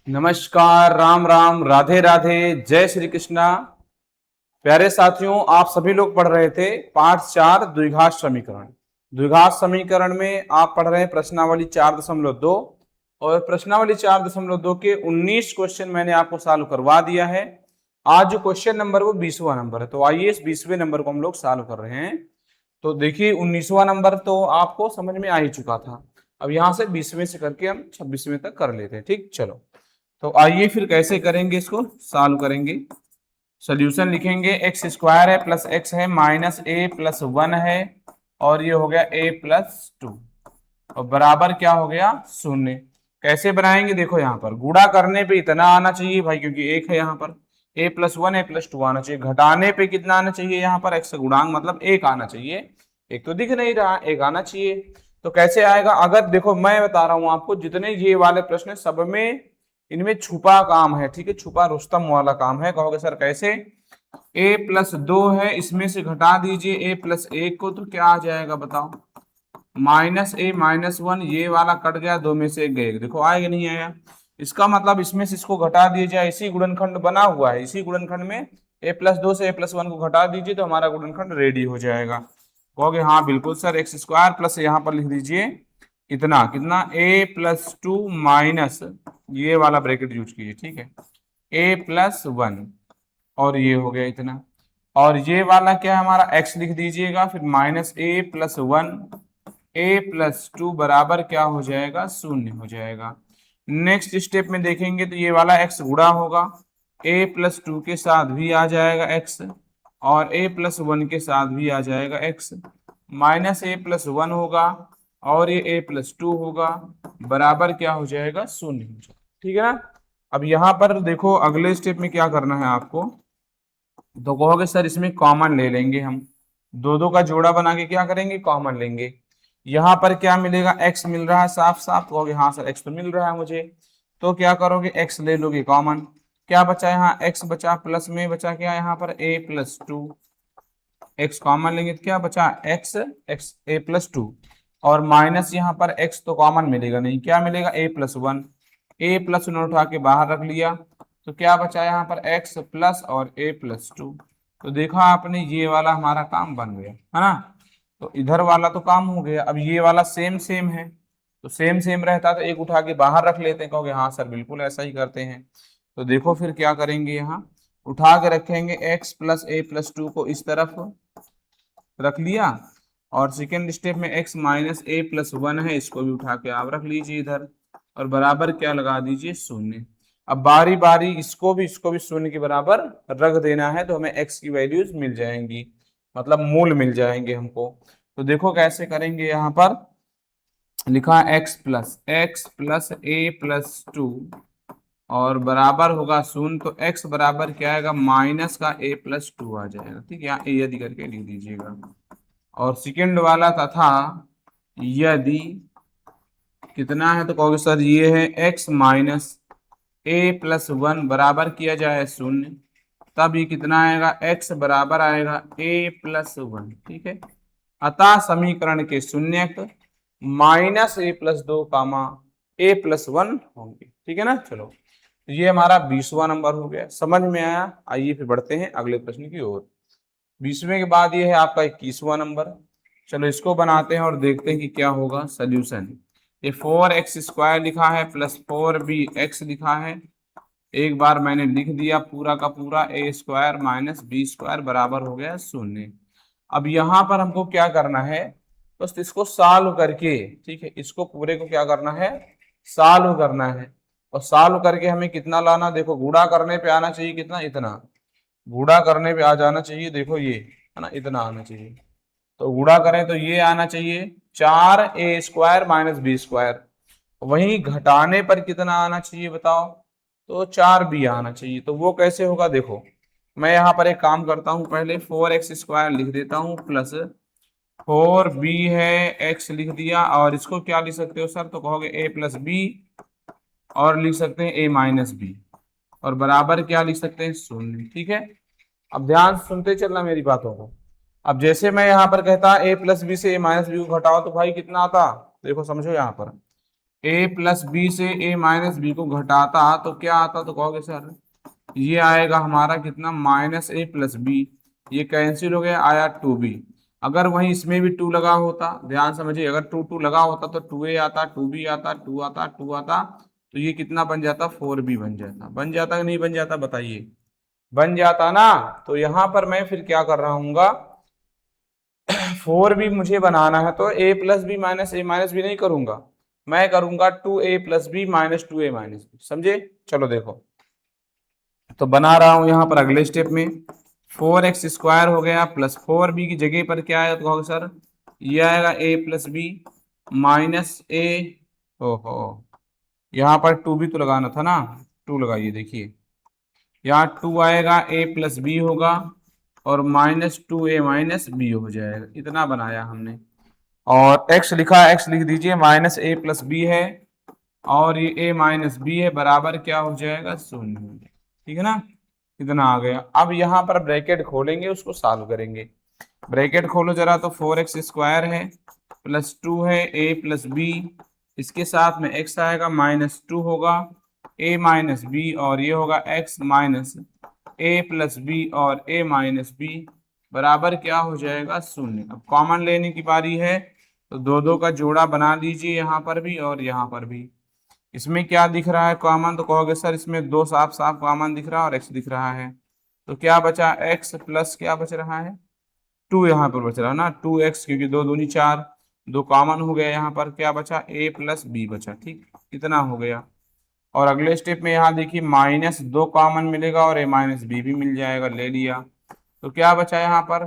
नमस्कार, राम राम, राधे राधे, जय श्री कृष्णा। प्यारे साथियों, आप सभी लोग पढ़ रहे थे पाठ 4 द्विघात समीकरण। द्विघात समीकरण में आप पढ़ रहे हैं प्रश्नावली 4.2 और प्रश्नावली 4.2 के 19 क्वेश्चन मैंने आपको सॉल्व करवा दिया है। आज जो क्वेश्चन नंबर वो 20वां नंबर है, तो आइए इस 20वें नंबर को हम लोग सॉल्व कर रहे हैं। तो देखिए 19वां नंबर तो आपको समझ में आ ही चुका था। अब यहाँ से 20वें से करके हम 26वें तक कर लेते हैं। ठीक, चलो तो आइए फिर कैसे करेंगे, इसको सॉल्व करेंगे। सोल्यूशन लिखेंगे, एक्स स्क्वायर है प्लस एक्स है माइनस ए प्लस 1 है और ये हो गया ए प्लस 2 और बराबर क्या हो गया, शून्य। कैसे बनाएंगे, देखो यहाँ पर गुणा करने पे इतना आना चाहिए भाई, क्योंकि एक है यहाँ पर ए प्लस 1 ए प्लस 2 आना चाहिए। घटाने पे कितना आना चाहिए, यहाँ पर एक्स गुणांक मतलब एक आना चाहिए। एक तो दिख नहीं रहा, एक आना चाहिए। तो कैसे आएगा, अगर देखो मैं बता रहा हूं आपको, जितने ये वाले प्रश्न सब में इनमें छुपा काम है। ठीक है, छुपा रुस्तम वाला काम है। कहोगे सर कैसे, ए प्लस 2 है, इसमें से घटा दीजिए ए प्लस 1 को, तो क्या आ जाएगा बताओ, माइनस ए माइनस 1। ये वाला कट गया, दो में से एक गए, देखो आएगा नहीं आया। इसका मतलब इसमें से इसको घटा दिया जाए, इसी गुणनखंड बना हुआ है, इसी गुणनखंड में ए प्लस 2 से ए प्लस 1 को घटा दीजिए तो हमारा गुणनखंड रेडी हो जाएगा। कहोगे हाँ बिल्कुल सर, एक्स स्क्वायर प्लस यहाँ पर लिख दीजिए इतना, कितना ए प्लस 2 माइनस ये वाला ब्रैकेट यूज कीजिए, ठीक है, ए प्लस 1 और ये हो गया इतना। और ये वाला क्या है हमारा, एक्स लिख दीजिएगा, फिर माइनस ए प्लस 1 ए प्लस 2 बराबर क्या हो जाएगा, शून्य हो जाएगा। नेक्स्ट स्टेप में देखेंगे तो ये वाला एक्स गुणा होगा, ए प्लस 2 के साथ भी आ जाएगा एक्स और ए प्लस 1 के साथ भी आ जाएगा एक्स, माइनस ए प्लस 1 होगा और ये ए प्लस 2 होगा, बराबर क्या हो जाएगा, शून्य हो जाएगा। ठीक है ना। अब यहाँ पर देखो अगले स्टेप में क्या करना है आपको, तो कहोगे सर इसमें कॉमन ले लेंगे हम, दो दो का जोड़ा बना के क्या करेंगे, कॉमन लेंगे। यहाँ पर क्या मिलेगा, x मिल रहा है साफ साफ, कहोगे हाँ सर x तो मिल रहा है मुझे। तो क्या करोगे, x ले लोगे कॉमन, क्या बचा यहाँ, x बचा, प्लस में बचा क्या यहाँ पर a प्लस 2, x कॉमन लेंगे तो क्या बचा, x x a प्लस 2 और माइनस यहाँ पर x तो कॉमन मिलेगा नहीं, क्या मिलेगा a प्लस 1, a प्लस 1 उठा के बाहर रख लिया तो क्या बचा यहाँ पर x प्लस और a प्लस 2। तो देखा आपने, ये वाला हमारा काम बन गया है ना। तो इधर वाला तो काम हो गया। अब ये वाला सेम सेम है, तो सेम सेम रहता तो एक उठा के बाहर रख लेते हैं, कहोगे हाँ सर बिल्कुल ऐसा ही करते हैं। तो देखो फिर क्या करेंगे, यहाँ उठा के रखेंगे x प्लस a प्लस 2 को इस तरफ रख लिया और सेकेंड स्टेप में x माइनस a प्लस 1 है, इसको भी उठा के आप रख लीजिए इधर और बराबर क्या लगा दीजिए, शून्य। अब बारी बारी इसको भी शून्य के बराबर रख देना है तो हमें x की वैल्यूज मिल जाएंगी, मतलब मूल मिल जाएंगे हमको। तो देखो कैसे करेंगे, यहाँ पर लिखा x प्लस a प्लस 2 और बराबर होगा शून्य, तो x बराबर क्या आएगा, माइनस का a प्लस 2 आ जाएगा। ठीक है, यहाँ a यदि करके लिख दीजिएगा। और सेकेंड वाला तथा यदि कितना है, तो कहोगे सर ये है x माइनस a प्लस 1 बराबर किया जाए शून्य, तब ये कितना आएगा, x बराबर आएगा a प्लस 1। ठीक है, अतः समीकरण के शून्यक माइनस ए प्लस 2 कामा ए प्लस 1 होंगे। ठीक है ना। चलो ये हमारा 20वां नंबर हो गया, समझ में आया। आइए फिर बढ़ते हैं अगले प्रश्न की ओर। 20वें के बाद ये है आपका 21वां नंबर। चलो इसको बनाते हैं और देखते हैं कि क्या होगा सोल्यूशन। ये 4x स्क्वायर लिखा है प्लस 4bx लिखा है, एक बार मैंने लिख दिया पूरा का पूरा, ए स्क्वायर माइनस बी स्क्वायर बराबर हो गया शून्य। अब यहाँ पर हमको क्या करना है, बस इसको सॉल्व करके, ठीक है, इसको पूरे को क्या करना है, सॉल्व करना है। और सॉल्व करके हमें कितना लाना, देखो गुणा करने पे आना चाहिए कितना, इतना, गुणा करने पे आ जाना चाहिए, देखो ये है ना, इतना आना चाहिए। तो गुणा करें तो ये आना चाहिए 4a square minus b square. वहीं घटाने पर कितना आना चाहिए बताओ, तो 4b आना चाहिए। तो वो कैसे होगा, देखो मैं यहाँ पर एक काम करता हूँ, पहले 4x स्क्वायर लिख देता हूँ प्लस 4b है, x लिख दिया और इसको क्या लिख सकते हो सर, तो कहोगे a प्लस बी और लिख सकते हैं a माइनस बी और बराबर क्या लिख सकते हैं, शून्य। ठीक है, अब ध्यान सुनते चलना मेरी बातों को। अब जैसे मैं यहाँ पर कहता a प्लस बी से a माइनस बी को घटाओ तो भाई कितना आता, देखो समझो यहाँ पर ए प्लस बी से ए माइनस बी को घटाता तो क्या आता, तो कहोगे सर ये आएगा हमारा कितना, माइनस ए प्लस बी। ये कैंसिल हो गया, आया टू बी। अगर वहीं इसमें भी टू लगा होता, ध्यान समझिए, अगर टू टू लगा होता तो टू ए आता, टू बी आता, टू आता, टू आता, तो ये कितना बन जाता, फोर बी बन जाता। बन जाता कि नहीं बन जाता बताइए, बन जाता ना। तो यहां पर मैं फिर क्या कर रहा हूँ, फोर बी मुझे बनाना है तो a plus b minus a minus b नहीं करूंगा, मैं करूंगा two a plus b minus two a minus b. समझे, चलो देखो, तो बना रहा हूं यहां पर अगले स्टेप में, फोर एक्स स्क्वायर हो गया प्लस फोर बी की जगह पर क्या आया, तो कहोगे सर ये आएगा ए प्लस बी माइनस ए, ओहो यहाँ पर टू भी तो लगाना था ना, टू लगाइए, देखिए यहाँ टू आएगा, ए प्लस बी होगा और minus two a minus B हो जाएगा। इतना बनाया हमने, और x लिखा, x लिख दीजिए, माइनस ए प्लस बी है और ये a माइनस बी है, बराबर क्या हो जाएगा, शून्य। ठीक है ना, इतना आ गया। अब यहाँ पर ब्रैकेट खोलेंगे, उसको सॉल्व करेंगे। ब्रैकेट खोलो जरा, तो फोर एक्स स्क्वायर है प्लस टू है ए प्लस बी, इसके साथ में x आएगा, माइनस टू होगा, a माइनस बी, और ये होगा x माइनस ए प्लस बी और a माइनस बी, बराबर क्या हो जाएगा, शून्य। अब कॉमन लेने की बारी है, तो दो दो का जोड़ा बना लीजिए, यहाँ पर भी और यहाँ पर भी। इसमें क्या दिख रहा है कॉमन, तो कहोगे सर इसमें दो साफ साफ कॉमन दिख रहा है और x दिख रहा है, तो क्या बचा, x प्लस क्या बच रहा है, टू यहाँ पर बच रहा है ना, टू एक्स, क्योंकि दो दूनी चार, दो कॉमन हो गया, यहाँ पर क्या बचा, a प्लस बी बचा। ठीक, इतना हो गया। और अगले स्टेप में यहाँ देखिए, माइनस दो कॉमन मिलेगा और a माइनस बी भी मिल जाएगा, ले लिया, तो क्या बचा यहाँ पर,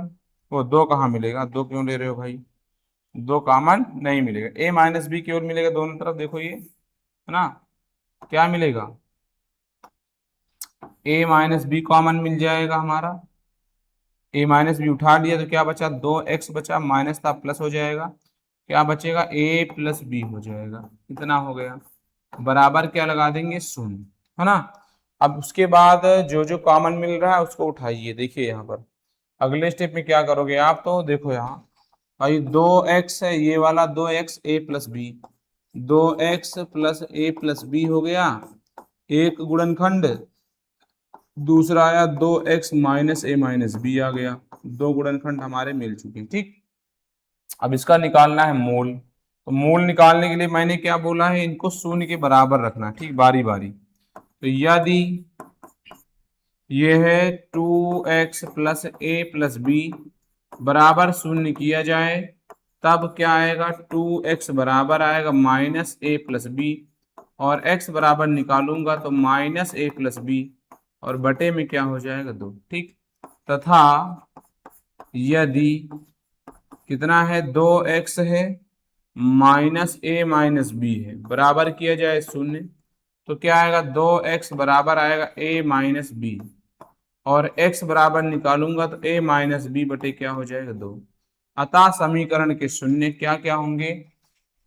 वो दो कहाँ मिलेगा, दो क्यों ले रहे हो भाई, दो कॉमन नहीं मिलेगा, a माइनस बी केवल मिलेगा दोनों तरफ, देखो ये है ना, क्या मिलेगा, a माइनस बी कॉमन मिल जाएगा हमारा, a माइनस बी उठा लिया तो क्या बचा, दो एक्स बचा, माइनस था प्लस हो जाएगा, क्या बचेगा, a प्लस बी हो जाएगा। इतना हो गया, बराबर क्या लगा देंगे, शून्य, है ना। अब उसके बाद जो जो कॉमन मिल रहा है उसको उठाइए, देखिए यहाँ पर अगले स्टेप में क्या करोगे आप, तो देखो यहाँ भाई दो एक्स है, ये वाला दो एक्स ए प्लस बी, दो x plus a plus B हो गया एक गुणनखंड, दूसरा आया दो x minus a minus B आ गया, दो गुणनखंड हमारे मिल चुके हैं। ठीक, अब इसका निकालना है मूल, तो मूल निकालने के लिए मैंने क्या बोला है, इनको शून्य के बराबर रखना। ठीक, बारी बारी, तो यदि ये है two x plus a plus b बराबर शून्य किया जाए, तब क्या आएगा, टू एक्स बराबर आएगा माइनस ए प्लस बी, और x बराबर निकालूंगा तो माइनस ए प्लस बी, और बटे में क्या हो जाएगा, दो। ठीक, तथा यदि कितना है, दो एक्स है माइनस ए माइनस बी है, बराबर किया जाए शून्य, तो क्या आएगा, दो एक्स बराबर आएगा a माइनस बी, और x बराबर निकालूंगा तो a माइनस बी बटे क्या हो जाएगा, दो। अतः समीकरण के शून्य क्या क्या होंगे,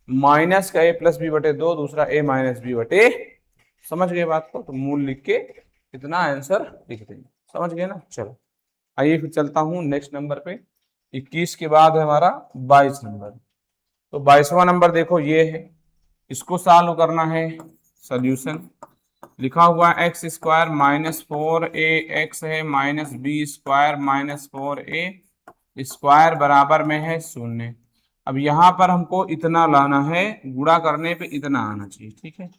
माइनस का a प्लस बी बटे दो, दूसरा a माइनस बी बटे, समझ गए बात को, तो मूल लिख के इतना आंसर लिख देंगे। समझ गए ना, चलो आइए फिर चलता हूं नेक्स्ट नंबर पे। 21 के बाद है हमारा 22 नंबर, तो 22वां नंबर देखो ये है, इसको सॉल्व करना है। सॉल्यूशन लिखा हुआ है, x square minus four a x है minus b square minus four a square बराबर में है शून्य। अब यहाँ पर हमको इतना लाना है, गुणा करने पे इतना आना चाहिए। ठीक है,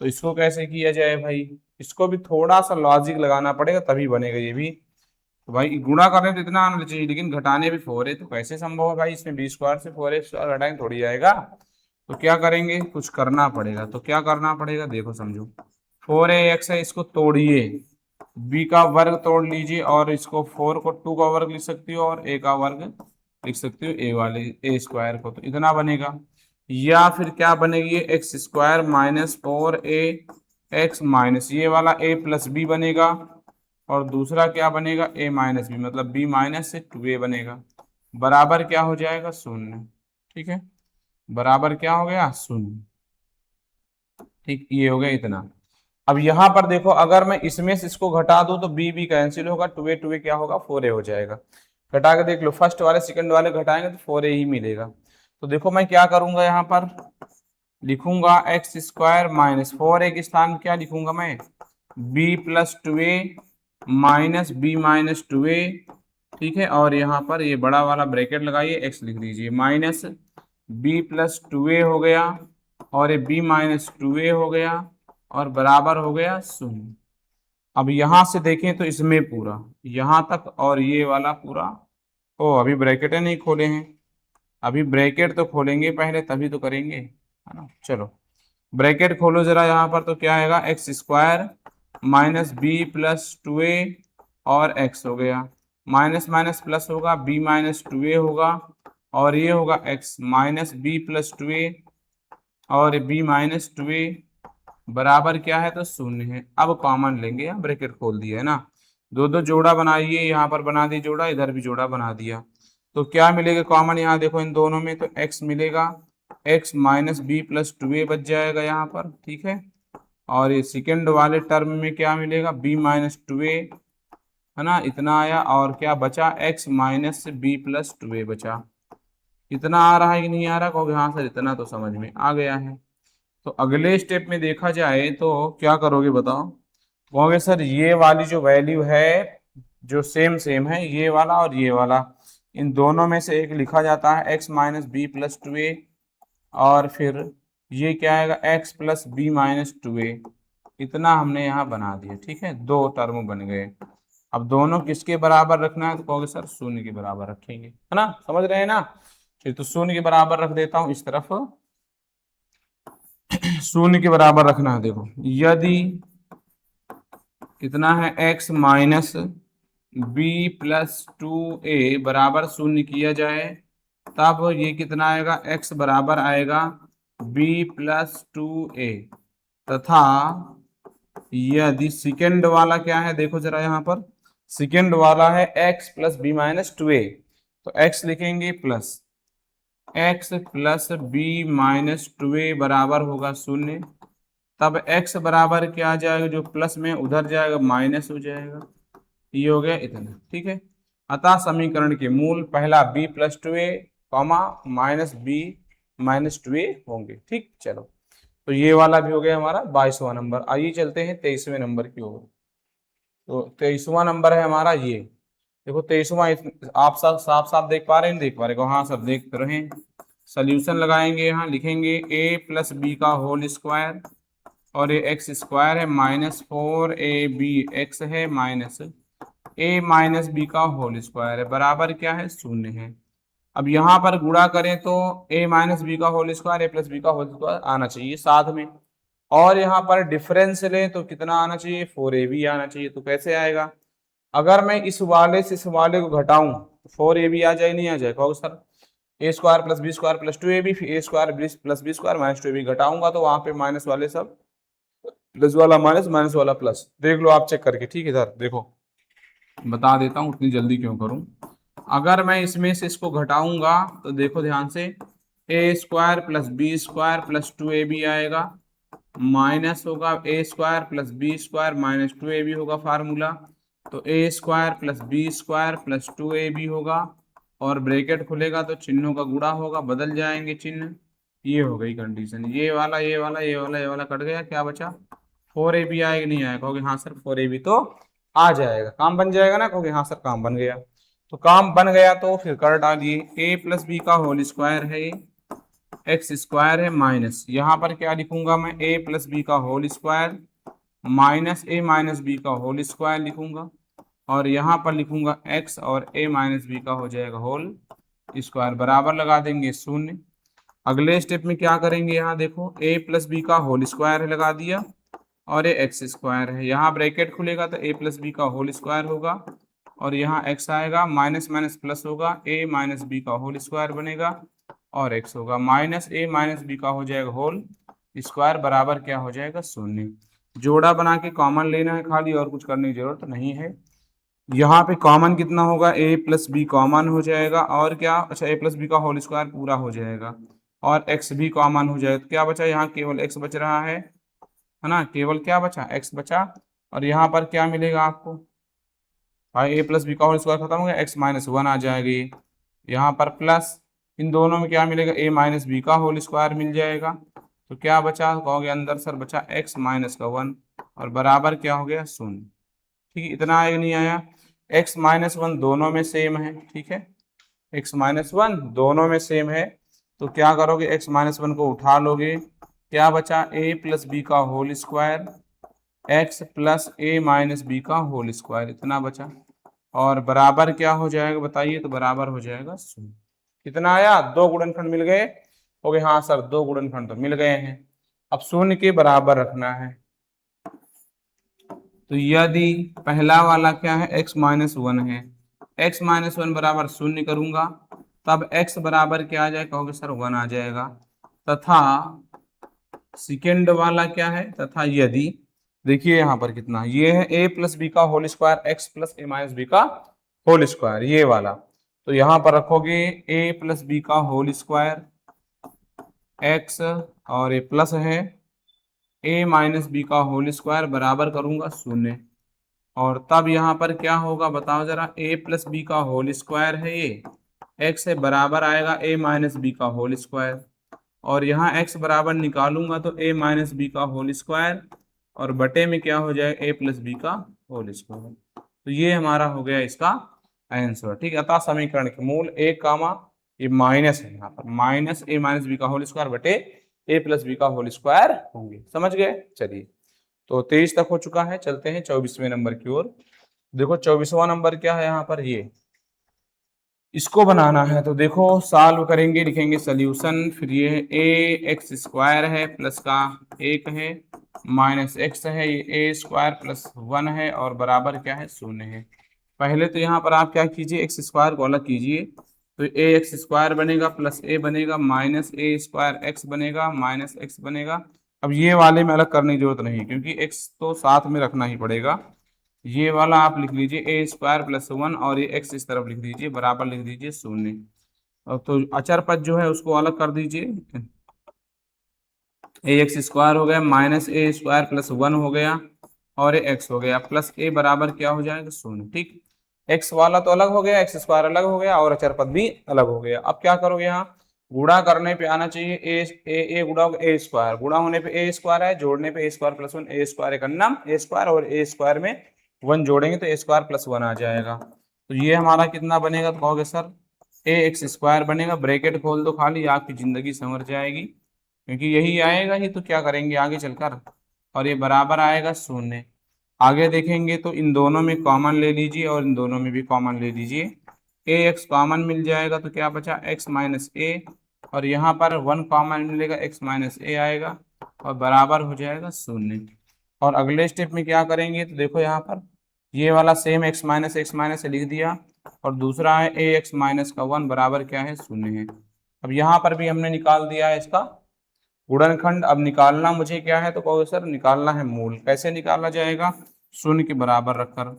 तो इसको कैसे किया जाए भाई, इसको भी थोड़ा सा लॉजिक लगाना पड़ेगा तभी बनेगा ये भी। तो भाई गुणा करने तो इतना आना चाहिए, लेकिन घटाने भी फोर है, तो कैसे संभव है भाई, इसमें बी स्क्वायर से फोर ए स्क्वायर घटाएंगे थोड़ी आएगा, तो क्या करेंगे, कुछ करना पड़ेगा। तो क्या करना पड़ेगा, देखो समझो, फोर ए एक्स है, इसको तोड़िए, बी का वर्ग तोड़ लीजिए, और इसको फोर को टू का वर्ग लिख सकती हो और ए का वर्ग लिख सकती हो, ए वाले ए स्क्वायर को, तो इतना बनेगा। या फिर क्या बनेगी, x square minus four a x minus ये वाला ए प्लस बी बनेगा, और दूसरा क्या बनेगा, ए माइनस बी, मतलब बी माइनस से टू ए बनेगा, बराबर क्या हो जाएगा, शून्य। ठीक है, बराबर क्या हो गया, शून्य। ठीक, ये हो गया इतना। अब यहां पर देखो, अगर मैं इसमें से इसको घटा दूं तो बी बी कैंसिल होगा, टू ए क्या होगा, फोर ए हो जाएगा। घटा के देख लो, फर्स्ट वाले सेकंड वाले घटाएंगे तो फोर ए ही मिलेगा। तो देखो मैं क्या करूंगा, यहाँ पर लिखूंगा एक्स स्क्वायर माइनस 4a के स्थान में क्या लिखूंगा मैं, b plus 2a minus b minus 2a, ठीक है। और यहाँ पर ये बड़ा वाला ब्रैकेट लगाइए, x लिख दीजिए, माइनस b प्लस 2a हो गया और ये b माइनस 2a हो गया और बराबर हो गया 0। अब यहां से देखें तो इसमें पूरा यहां तक और ये वाला पूरा, ओ अभी ब्रैकेटें नहीं खोले हैं, अभी ब्रैकेट तो खोलेंगे पहले तभी तो करेंगे, है ना। चलो ब्रैकेट खोलो जरा, यहाँ पर तो क्या आएगा, x square minus b plus 2a और x हो गया, माइनस माइनस प्लस होगा, b माइनस 2a होगा और ये होगा x minus b plus 2a और b माइनस 2a बराबर क्या है, तो 0 है। अब कॉमन लेंगे, हम ब्रैकेट खोल दिया है ना, दो दो जोड़ा बनाइए, यहाँ पर बना दी जोड़ा, इधर भी जोड़ा बना दिया, तो क्या मिलेगा कॉमन, यहाँ देखो इन दोनों में तो x मिलेगा, x minus b plus 2a बच जाएगा यहाँ पर, ठीक है। और ये सेकेंड वाले टर्म में क्या मिलेगा, b माइनस 2a, है ना, इतना आया, और क्या बचा, x minus b plus 2a बचा। इतना आ रहा है कि नहीं आ रहा, कहोगे हाँ सर इतना तो समझ में आ गया है। तो अगले स्टेप में देखा जाए तो क्या करोगे बताओ, कहोगे सर ये वाली जो वैल्यू है जो सेम सेम है, ये वाला और ये वाला, इन दोनों में से एक लिखा जाता है x minus b plus 2a और फिर ये क्या आएगा, x plus b minus 2a, इतना हमने यहाँ बना दिया, ठीक है, दो टर्म बन गए। अब दोनों किसके बराबर रखना है, तो कहोगे सर 0 के बराबर रखेंगे, है ना, समझ रहे हैं ना। फिर तो 0 के बराबर रख देता हूँ इस तरफ, 0 के बराबर रखना है। देखो यदि कितना है, x minus b plus 2a बराबर 0 किया जाए, तब ये कितना आएगा, x बराबर आएगा b प्लस 2a, तथा यदि सेकेंड वाला क्या है, देखो जरा यहाँ पर सेकेंड वाला है x plus b minus 2a, तो x लिखेंगे plus x plus b minus 2a बराबर होगा 0, तब x बराबर क्या आ जाएगा, जो प्लस में उधर जाएगा माइनस हो जाएगा, ये हो गया इतना, ठीक है। अतः समीकरण के मूल पहला b plus 2a comma minus b minus 2a होंगे, ठीक। चलो तो ये वाला भी हो गया हमारा 22वां नंबर। आइए चलते हैं 23वें नंबर की ओर। तो 23वां नंबर है हमारा ये, देखो 23वां आप सब साफ साफ देख पा रहे हैं, देख पा रहे हो, हाँ सब देख रहे हैं। सोल्यूशन लगाएंगे, यहाँ लिखेंगे a प्लस बी का होल स्क्वायर और ये एक्स स्क्वायर है माइनस 4ab x है माइनस a माइनस बी का होल स्क्वायर है, बराबर क्या है, 0 है। अब यहाँ पर गुणा करें तो a माइनस बी का whole square a plus b का होल स्क्वायर आना चाहिए साथ में, और यहाँ पर डिफरेंस लें तो कितना आना चाहिए, 4ab आना चाहिए। तो कैसे आएगा, अगर मैं इस वाले से इस वाले को घटाऊं तो 4ab आ जाए, नहीं आ जाए, कहोगे sir a square plus b square plus 2ab, फिर a square plus b square minus 2ab घटाऊंगा तो वहां पे माइनस वाले सब प्लस वाला माइनस माइनस वाला प्लस, देख लो आप चेक करके, ठीक है। इधर देखो बता देता हूँ, उतनी जल्दी क्यों करूँ। अगर मैं इसमें से इसको घटाऊंगा तो देखो ध्यान से, a square plus b square plus 2ab आएगा, माइनस होगा a square plus b square minus 2ab होगा फार्मूला, तो a square plus b square plus 2ab होगा, और ब्रैकेट खुलेगा तो चिन्हों का गुणा होगा, बदल जाएंगे चिन्ह, ये हो गई कंडीशन। ये वाला ये वाला ये वाला ये वाला कट गया, क्या बचा, 4ab आएगा, नहीं आएगा, कहोगे हाँ सर 4ab तो आ जाएगा, काम बन जाएगा ना, कहोगे हाँ सर काम बन गया। तो काम बन गया तो फिर कर डालिए, a प्लस बी का होल स्क्वायर है, एक्स स्क्वायर है माइनस, यहाँ पर क्या लिखूंगा मैं, a प्लस बी का whole square minus a minus b का होल स्क्वायर लिखूंगा, और यहाँ पर लिखूंगा x और a माइनस बी का हो जाएगा होल स्क्वायर, बराबर लगा देंगे 0। अगले स्टेप में क्या करेंगे, यहाँ देखो a प्लस बी का होल स्क्वायर लगा दिया और ये एक्स स्क्वायर है, यहाँ ब्रैकेट खुलेगा तो a प्लस बी का होल स्क्वायर होगा और यहाँ x आएगा, माइनस माइनस प्लस होगा, a माइनस बी का होल स्क्वायर बनेगा और x होगा, माइनस a माइनस बी का हो जाएगा होल स्क्वायर, बराबर क्या हो जाएगा, 0। जोड़ा बना के कॉमन लेना है खाली, और कुछ करने की जरूरत नहीं है। यहाँ पे कॉमन कितना होगा, a प्लस बी कॉमन हो जाएगा, और क्या, अच्छा a प्लस बी का होल स्क्वायर पूरा हो जाएगा और x भी कॉमन हो जाएगा, तो क्या बचा, यहाँ केवल x बच रहा है ना, केवल क्या बचा, x बचा, और यहाँ पर क्या मिलेगा आपको, भाई a प्लस बी का होल स्क्वायर खत्म हो गया, x माइनस 1 आ जाएगी, यहाँ पर प्लस इन दोनों में क्या मिलेगा, a माइनस बी का होल स्क्वायर मिल जाएगा, तो क्या बचा, कहोगे अंदर सर बचा x माइनस का 1 और बराबर क्या हो गया 0। ठीक है, इतना आया नहीं आया। x माइनस 1 दोनों में सेम है, ठीक है, x माइनस 1 दोनों में सेम है, तो क्या करोगे x माइनस 1 को उठा लोगे, क्या बचा a प्लस बी का whole square x plus a minus b का होल स्क्वायर, इतना बचा। और बराबर क्या हो जाएगा बताइए, तो बराबर हो जाएगा 0। कितना आया, 2 गुणनखंड मिल गए हो गए, हाँ सर 2 गुणनखंड तो मिल गए हैं। अब 0 के बराबर रखना है, तो यदि पहला वाला क्या है x माइनस 1 है, x माइनस 1 बराबर 0 करूंगा, तब x बराबर क्या आ जाएगा, कहोगे सर 1 आ जाएगा। तथा सेकेंड वाला क्या है, तथा यदि, देखिए यहाँ पर कितना, ये है a प्लस बी का होल स्क्वायर x प्लस ए माइनस बी का होल स्क्वायर, ये वाला, तो यहाँ पर रखोगे a प्लस बी का होल स्क्वायर x और ये प्लस है a माइनस बी का होल स्क्वायर बराबर करूंगा 0। और तब यहाँ पर क्या होगा बताओ जरा, a प्लस बी का होल स्क्वायर है ये, x है बराबर आएगा a माइनस बी का होल स्क्वायर, और यहाँ x बराबर निकालूंगा तो a माइनस बी का होल स्क्वायर और बटे में क्या हो जाएगा a प्लस बी का होल स्क्वायर। तो ये हमारा हो गया इसका आंसर। ठीक है, अतः समीकरण के मूल a कामा, ये माइनस है यहाँ पर, माइनस a माइनस बी का होल स्क्वायर बटे a प्लस बी का होल स्क्वायर होंगे। समझ गए, चलिए तो 23 तक हो चुका है, चलते हैं 24वें नंबर की ओर। देखो 24वां नंबर क्या है यहाँ पर, ये इसको बनाना है, तो देखो सॉल्व करेंगे, लिखेंगे सोल्यूशन, फिर ये ए एक्स स्क्वायर है प्लस का 1 है माइनस एक्स है, ये a स्क्वायर प्लस 1 है और बराबर क्या है 0 है। पहले तो यहाँ पर आप क्या कीजिए, एक्स स्क्वायर को अलग कीजिए, तो ए एक्स स्क्वायर बनेगा प्लस ए बनेगा माइनस ए स्क्वायर एक्स बनेगा माइनस एक्स बनेगा। अब ये वाले में अलग करने की जरूरत नहीं, क्योंकि एक्स तो साथ में रखना ही पड़ेगा। ये वाला आप लिख लीजिए ए स्क्वायर प्लस 1 और ये एक्स इस तरफ लिख दीजिए, बराबर लिख दीजिए 0। और तो अचर पद जो है उसको अलग कर दीजिए, ए एक्स स्क्वायर हो गया माइनस ए स्क्वायर प्लस 1 हो गया और ये एक्स हो गया प्लस ए बराबर क्या हो जाएगा 0। ठीक, एक्स वाला तो अलग हो गया, एक्स स्क्वायर अलग हो गया और अचर पद भी अलग हो गया। अब क्या करोगे, यहाँ गुणा करने पे आना चाहिए, ए गुणा ए स्क्वायर, गुणा होने पे ए स्क्वायर है, जोड़ने पे ए स्क्वायर प्लस 1, ए स्क्वायर एक अन्नम ए स्क्वायर और ए स्क्वायर में 1 जोड़ेंगे तो ए स्क्वायर प्लस 1 आ जाएगा। तो ये हमारा कितना बनेगा, तो कहोगे सर ए एक्स स्क्वायर बनेगा, ब्रैकेट खोल दो खाली, आपकी जिंदगी संवर जाएगी, क्योंकि यही आएगा ही तो क्या करेंगे आगे चलकर, और ये बराबर आएगा 0। आगे देखेंगे तो इन दोनों में कॉमन ले लीजिए और इन दोनों में भी कॉमन ले लीजिए, ए एक्स कॉमन मिल जाएगा तो क्या बचा एक्स माइनस ए, और यहाँ पर 1 कॉमन मिलेगा एक्स माइनस ए आएगा और बराबर हो जाएगा 0। और अगले स्टेप में क्या करेंगे, तो देखो यहाँ पर ये वाला सेम एक्स माइनस लिख दिया, और दूसरा है ए एक्स माइनस का 1 बराबर क्या है 0 है। अब यहाँ पर भी हमने निकाल दिया है इसका गुणनखंड। अब निकालना मुझे क्या है, तो कहोगे सर निकालना है मूल। कैसे निकाला जाएगा, 0 के बराबर रखकर।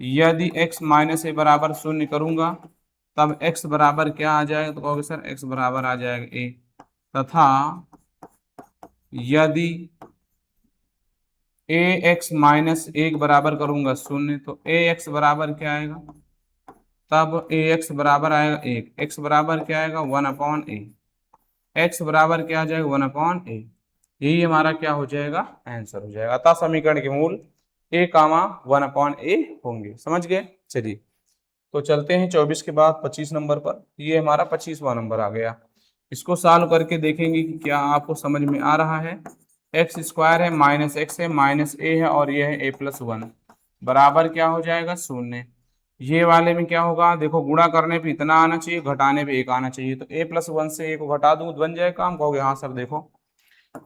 यदि x माइनस ए बराबर 0 करूंगा तब x बराबर क्या आ जाएगा, तो कहोगे सर x बराबर आ जाएगा a। तथा यदि ए एक्स माइनस 1 बराबर करूंगा 0 तो ए एक्स बराबर क्या आएगा, तब ए एक्स बराबर आएगा 1, x बराबर क्या आएगा 1/a, x बराबर क्या आ जाएगा 1/a। यही हमारा क्या हो जाएगा, आंसर हो जाएगा। अतः समीकरण के मूल a कामा 1/a होंगे। समझ गए, चलिए तो चलते हैं 24 के बाद 25 नंबर पर। ये हमारा 25वां नंबर आ गया। इसको सॉल्व करके देखेंगे कि क्या आपको समझ में आ रहा है। एक्स स्क्वायर है माइनस एक्स है माइनस ए है और ये है ए प्लस 1 बराबर क्या हो जाएगा 0। ये वाले में क्या होगा, देखो गुणा करने पे इतना आना चाहिए, घटाने पे 1 आना चाहिए, तो ए प्लस 1 से ए को घटा दूं तो बन जाए काम, कहोगे हाँ सर देखो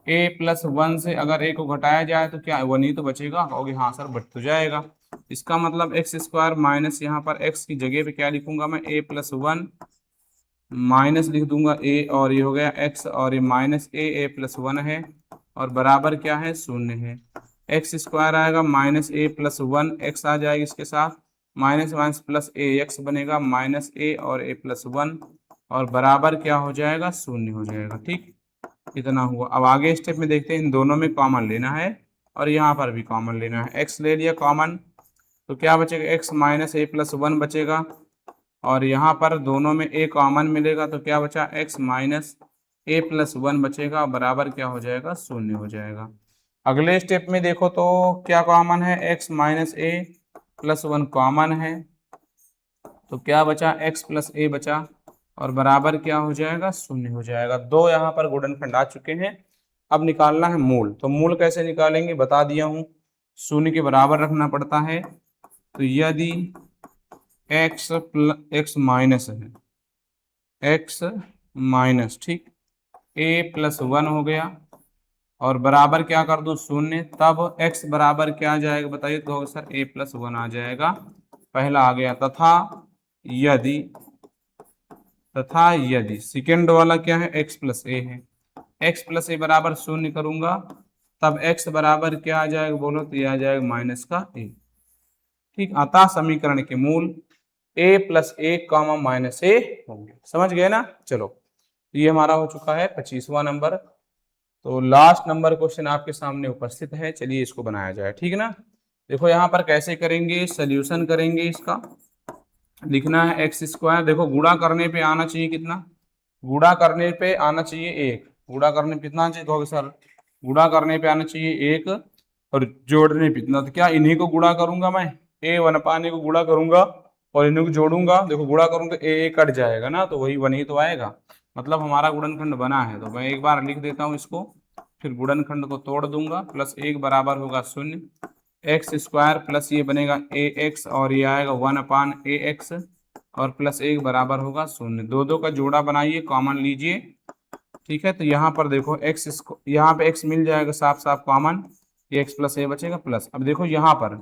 ए प्लस 1 से अगर ए को घटाया जाए तो क्या 1 ही तो बचेगा, कहोगे हाँ सर बच तो जाएगा। इसका मतलब एक्स स्क्वायर माइनस यहाँ पर एक्स की जगह पे क्या लिखूंगा मैं, ए प्लस 1 माइनस लिख दूंगा ए, और ये हो गया एक्स और ये माइनस ए प्लस 1 है और बराबर क्या है 0 है। एक्स स्क्वायर आएगा माइनस ए प्लस 1 एक्स आ जाएगा, इसके साथ माइनस माइनस प्लस ए एक्स बनेगा माइनस ए और ए प्लस 1 और बराबर क्या हो जाएगा 0 हो जाएगा। ठीक, इतना हुआ। अब आगे स्टेप में देखते हैं, इन दोनों में कॉमन लेना है और यहाँ पर भी कॉमन लेना है। एक्स ले लिया कॉमन तो क्या बचेगा, एक्स माइनस ए प्लस 1 बचेगा और यहाँ पर दोनों में ए कॉमन मिलेगा तो क्या बचा एक्स माइनस ए प्लस 1 बचेगा, बराबर क्या हो जाएगा, 0 हो जाएगा। अगले स्टेप में देखो तो क्या कॉमन है, x माइनस ए प्लस 1 कॉमन है, तो क्या बचा, x प्लस ए बचा और बराबर क्या हो जाएगा, 0 हो जाएगा। दो यहाँ पर गुणनखंड आ चुके हैं। अब निकालना है मूल, तो मूल कैसे निकालेंगे बता दिया हूँ, 0 के बराबर रखना पड़ता है। तो यदि x माइनस है, x माइनस, ठीक, a प्लस 1 हो गया और बराबर क्या कर दूं, 0, तब x बराबर क्या आ जाएगा बताइए, तो सर a प्लस 1 आ जाएगा, पहला आ गया। यदि तथा यदि सेकेंड वाला क्या है, x प्लस ए है, x प्लस ए बराबर 0 करूंगा, तब x बराबर क्या आ जाएगा बोलो, तो ये आ जाएगा माइनस का a। ठीक, अतः समीकरण के मूल a plus a comma minus a होंगे। समझ गए ना। चलो, ये हमारा हो चुका है 25वां नंबर। तो लास्ट नंबर क्वेश्चन आपके सामने उपस्थित है, चलिए इसको बनाया जाए, ठीक है ना। देखो यहाँ पर कैसे करेंगे, सोल्यूशन करेंगे इसका। लिखना है एक्स स्क्वायर, देखो गुणा करने पे आना चाहिए कितना, गुणा करने पे आना चाहिए 1, गुणा करने पे कितना चाहिए, कहोगे सर गुणा करने पे आना चाहिए 1 और जोड़ने पे इतना, तो क्या इन्हीं को गुणा करूंगा मैं, ए 1 पाने को गुणा करूंगा और इन्हीं को जोड़ूंगा, देखो गुणा करूंगा तो ए कट जाएगा ना, तो वही 1 ही तो आएगा, मतलब हमारा गुणनखंड बना है। तो मैं एक बार लिख देता हूँ इसको, फिर गुणनखंड को तोड़ दूंगा, प्लस 1 बराबर होगा 0, एक्स स्क्वायर प्लस ये बनेगा ए एक्स और ये आएगा 1 अपान ए एक्स और प्लस 1 बराबर होगा 0। दो दो का जोड़ा बनाइए, कॉमन लीजिए, ठीक है। तो यहाँ पर देखो एक्स, यहाँ पे एक्स मिल जाएगा साफ साफ कॉमन, ये एक्स प्लस ए बचेगा प्लस। अब देखो यहाँ पर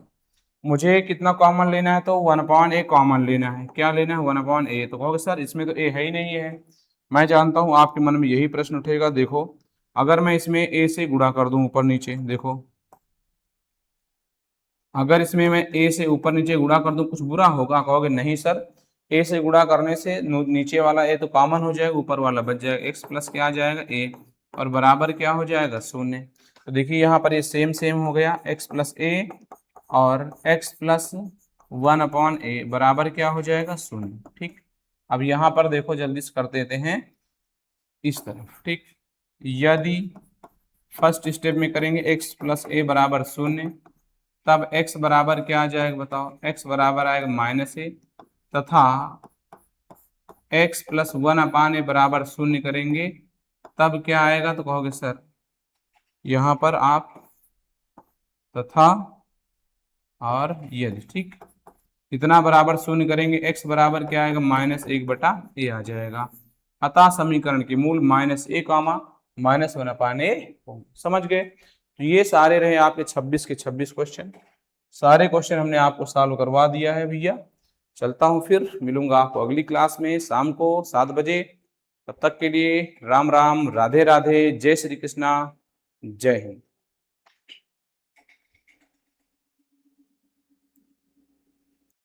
मुझे कितना कॉमन लेना है, तो 1 अपॉन ए कॉमन लेना है, क्या लेना है 1 अपॉन ए। तो कहोगे सर इसमें तो ए है ही नहीं है, मैं जानता हूँ आपके मन में यही प्रश्न उठेगा। देखो अगर मैं इसमें ए से गुणा कर दूं ऊपर नीचे, देखो अगर इसमें मैं ए से ऊपर नीचे गुणा कर दूं कुछ बुरा होगा, कहोगे नहीं सर, ए से गुणा करने से नीचे वाला ए तो कॉमन हो जाएगा, ऊपर वाला बच जाएगा, एक्स प्लस क्या आ जाएगा ए और बराबर क्या हो जाएगा 0। तो देखिए यहाँ पर ये सेम सेम हो गया, एक्स प्लस ए और एक्स प्लस 1 अपॉन ए बराबर क्या हो जाएगा 0। ठीक, अब यहाँ पर देखो जल्दी से कर देते हैं इस तरफ। ठीक, यदि फर्स्ट स्टेप में करेंगे एक्स प्लस ए बराबर 0, तब x बराबर क्या आ जाएगा बताओ, x बराबर आएगा माइनस ए, तथा x प्लस 1 अपान ए बराबर 0 करेंगे, तब क्या आएगा, तो कहोगे सर यहाँ पर आप तथा और यदि, ठीक, इतना बराबर 0 करेंगे, x बराबर क्या आएगा माइनस 1 बटा ए आ जाएगा। अतः समीकरण के मूल माइनस ए कामा माइनस 1 अपान ए। समझ गए। तो ये सारे रहे आपके 26 के 26 क्वेश्चन, सारे क्वेश्चन हमने आपको सॉल्व करवा दिया है भैया। चलता हूँ, फिर मिलूंगा आपको अगली क्लास में शाम को 7 बजे। तब तक के लिए राम राम, राधे राधे, जय श्री कृष्णा, जय हिंद।